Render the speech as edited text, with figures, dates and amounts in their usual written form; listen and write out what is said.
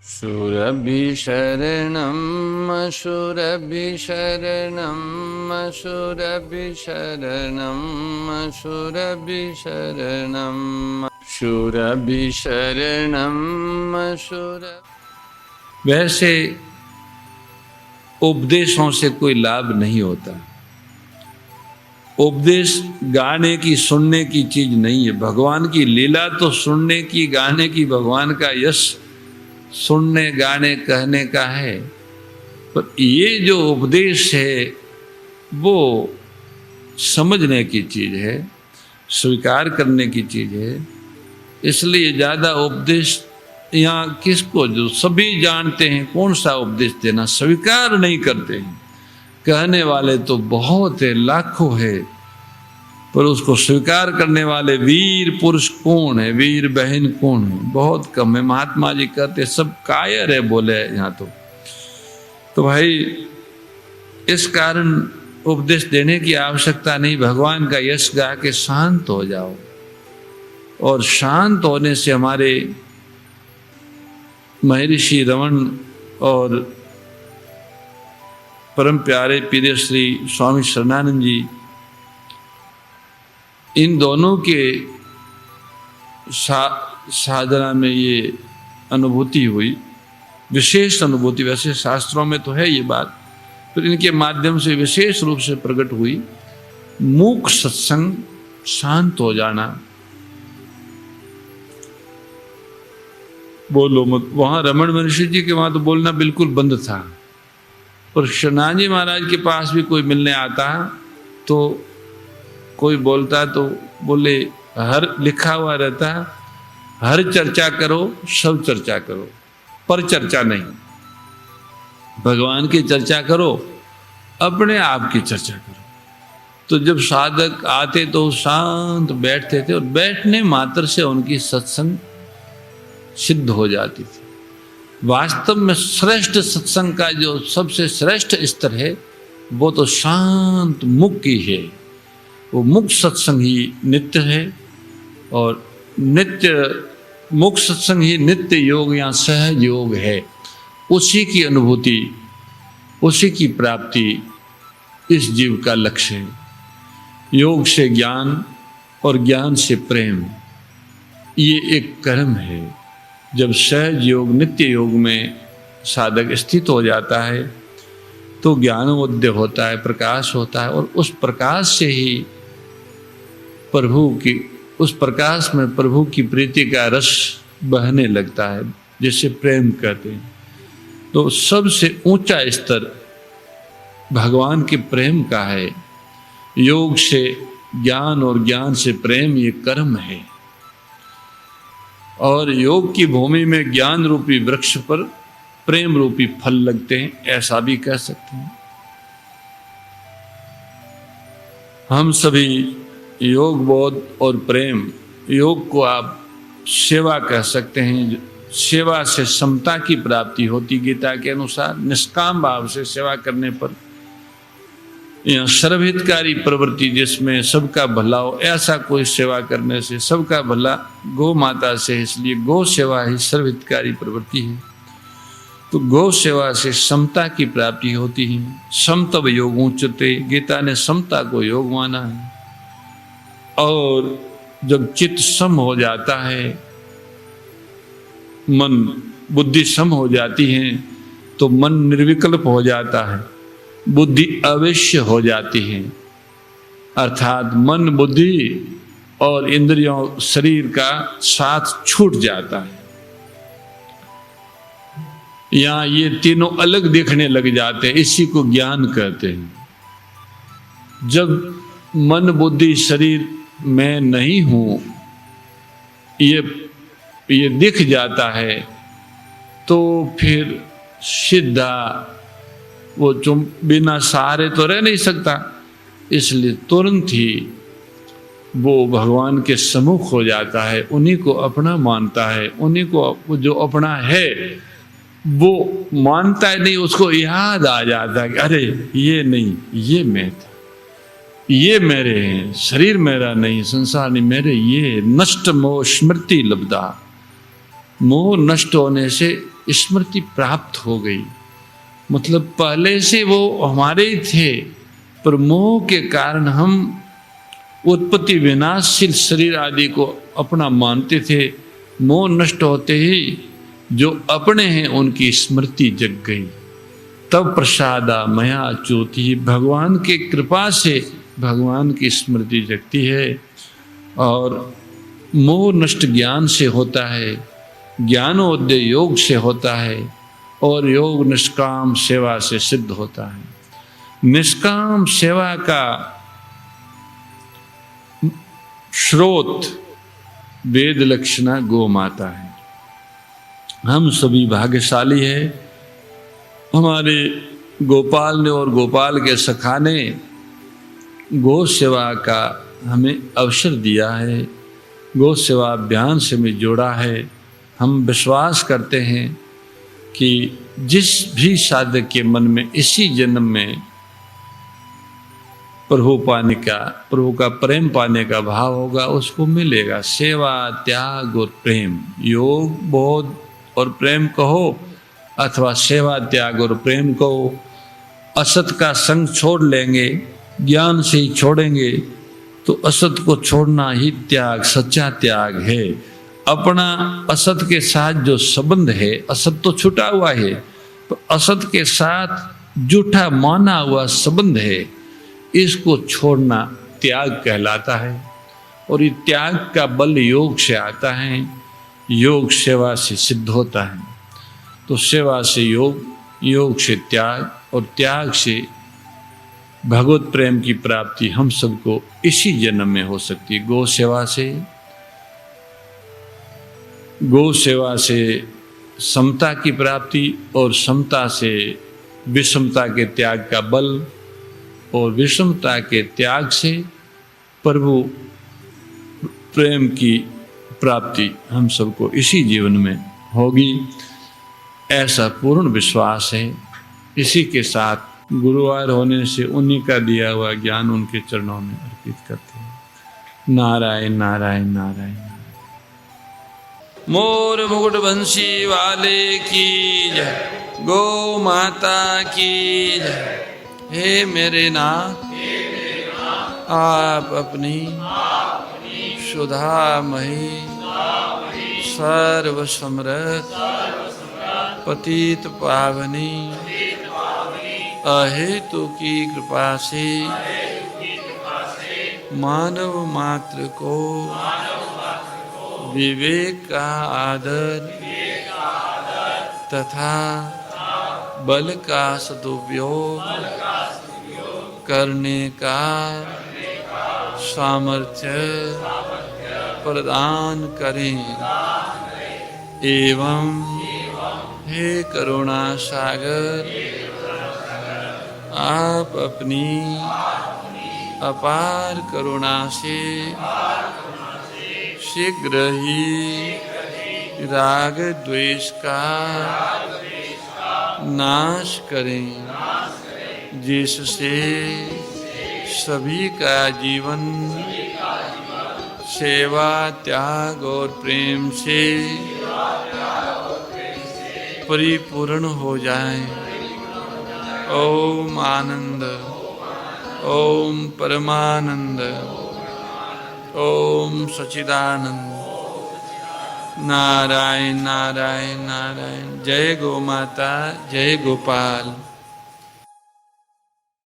शूरभिशरणम् शूरभिशरणम् शूरभिशरणम् शूरभिशरणम् शूरभिशरणम् शूर। वैसे उपदेशों से कोई लाभ नहीं होता। उपदेश गाने की सुनने की चीज नहीं है। भगवान की लीला तो सुनने की गाने की, भगवान का यश सुनने गाने कहने का है, पर ये जो उपदेश है वो समझने की चीज है, स्वीकार करने की चीज है। इसलिए ज्यादा उपदेश यहाँ किसको, जो सभी जानते हैं कौन सा उपदेश देना, स्वीकार नहीं करते हैं। कहने वाले तो बहुत है, लाखों है, पर उसको स्वीकार करने वाले वीर पुरुष कौन है, वीर बहन कौन है, बहुत कम है। महात्मा जी कहते सब कायर है, बोले यहाँ तो भाई इस कारण उपदेश देने की आवश्यकता नहीं। भगवान का यश गा के शांत हो जाओ, और शांत होने से हमारे महर्षि रमन और परम प्यारे पीर श्री स्वामी शरणानंद जी, इन दोनों के साधना में ये अनुभूति हुई, विशेष अनुभूति। वैसे शास्त्रों में तो है ये बात, पर इनके माध्यम से विशेष रूप से प्रकट हुई। मूक सत्संग, शांत हो जाना, बोलो मत। वहां रमन महर्षि जी के वहां तो बोलना बिल्कुल बंद था, और शरणानंद जी महाराज के पास भी कोई मिलने आता तो कोई बोलता तो बोले, हर लिखा हुआ रहता, हर चर्चा करो, सब चर्चा करो, पर चर्चा नहीं। भगवान की चर्चा करो, अपने आप की चर्चा करो। तो जब साधक आते तो शांत बैठते थे, और बैठने मात्र से उनकी सत्संग सिद्ध हो जाती थी। वास्तव में श्रेष्ठ सत्संग का जो सबसे श्रेष्ठ स्तर है वो तो शांत मुक्त ही है। वो मुक्त सत्संग ही नित्य है, और नित्य मुक्त सत्संग ही नित्य योग या सहज योग है। उसी की अनुभूति, उसी की प्राप्ति इस जीव का लक्ष्य है। योग से ज्ञान और ज्ञान से प्रेम, ये एक कर्म है। जब सहज योग, नित्य योग में साधक स्थित हो जाता है तो ज्ञानोदय होता है, प्रकाश होता है, और उस प्रकाश से ही प्रभु की, उस प्रकाश में प्रभु की प्रीति का रस बहने लगता है, जिसे प्रेम कहते हैं। तो सबसे ऊंचा स्तर भगवान के प्रेम का है। योग से ज्ञान और ज्ञान से प्रेम, ये कर्म है। और योग की भूमि में ज्ञान रूपी वृक्ष पर प्रेम रूपी फल लगते हैं, ऐसा भी कह सकते हैं। हम सभी योग बोध और प्रेम, योग को आप सेवा कह सकते हैं। सेवा से समता की प्राप्ति होती, गीता के अनुसार। निष्काम भाव से सेवा करने पर, या सर्वहितकारी प्रवृत्ति जिसमें सबका भला हो, ऐसा कोई सेवा करने से सबका भला गौ माता से, इसलिए गौ सेवा ही सर्वहितकारी प्रवृत्ति है। तो गौ सेवा से समता की प्राप्ति होती है। समतव योग उच्यते, गीता ने समता को योग माना है। और जब चित्त सम हो जाता है, मन बुद्धि सम हो जाती है, तो मन निर्विकल्प हो जाता है, बुद्धि अवश्य हो जाती है। अर्थात मन, बुद्धि और इंद्रियों, शरीर का साथ छूट जाता है। यहाँ ये तीनों अलग दिखने लग जाते हैं, इसी को ज्ञान कहते हैं। जब मन, बुद्धि, शरीर मैं नहीं हूं, ये दिख जाता है, तो फिर सीधा वो बिना सहारे तो रह नहीं सकता। इसलिए तुरंत ही वो भगवान के सम्मुख हो जाता है, उन्हीं को अपना मानता है। उन्हीं को जो अपना है वो मानता है नहीं, उसको याद आ जाता है कि अरे ये नहीं, ये मैं था, ये मेरे हैं, शरीर मेरा नहीं, संसार नहीं, मेरे ये। नष्ट मोह स्मृति लब्धा, मोह नष्ट होने से स्मृति प्राप्त हो गई। मतलब पहले से वो हमारे ही थे, पर मोह के कारण हम उत्पत्ति विनाशशील शरीर आदि को अपना मानते थे। मोह नष्ट होते ही जो अपने हैं उनकी स्मृति जग गई। तब प्रसादा मया ज्योति, भगवान के कृपा से भगवान की स्मृति जगती है। और मोह नष्ट ज्ञान से होता है, ज्ञानोदय योग से होता है, और योग निष्काम सेवा से सिद्ध होता है। निष्काम सेवा का स्रोत वेद लक्षणा गो माता है। हम सभी भाग्यशाली हैं, हमारे गोपाल ने और गोपाल के सखा ने गो सेवा का हमें अवसर दिया है, गो सेवा अभियान से हमें जोड़ा है। हम विश्वास करते हैं कि जिस भी साधक के मन में इसी जन्म में प्रभु पाने का, प्रभु का प्रेम पाने का भाव होगा, उसको मिलेगा। सेवा, त्याग और प्रेम, योग, बोध और प्रेम कहो अथवा सेवा, त्याग और प्रेम कहो। असत का संग छोड़ लेंगे, ज्ञान से ही छोड़ेंगे, तो असत को छोड़ना ही त्याग, सच्चा त्याग है। अपना असत के साथ जो संबंध है, असत तो छुटा हुआ है, तो असत के साथ झूठा माना हुआ संबंध है, इसको छोड़ना त्याग कहलाता है। और ये त्याग का बल योग से आता है, योग सेवा से सिद्ध होता है। तो सेवा से योग, योग से त्याग और त्याग से भगवत प्रेम की प्राप्ति हम सबको इसी जन्म में हो सकती है। गौ सेवा से, गौ सेवा से समता की प्राप्ति, और समता से विषमता के त्याग का बल, और विषमता के त्याग से प्रभु प्रेम की प्राप्ति हम सबको इसी जीवन में होगी, ऐसा पूर्ण विश्वास है। इसी के साथ गुरुवार होने से उन्हीं का दिया हुआ ज्ञान उनके चरणों में अर्पित करते हैं। नारायण नारायण नारायण। मोर मुकुट बंसी वाले की जय, गौ माता की जय। हे मेरे नाथ, आप अपनी सुधामयी सर्व समृद्ध पतित पावनी अहेतु की कृपा से मानव मात्र को विवेक का आदर तथा बल का सदुपयोग करने का सामर्थ्य प्रदान करें। एवं हे करुणा सागर, आप अपनी अपार करुणा से शीघ्र ही राग द्वेष का नाश करें, जिससे सभी का जीवन सेवा, त्याग और प्रेम से परिपूर्ण हो जाए। ओम आनंद, ओम परमानंद, ओम सच्चिदानंद। नारायण नारायण नारायण। जय गो माता, जय गोपाल।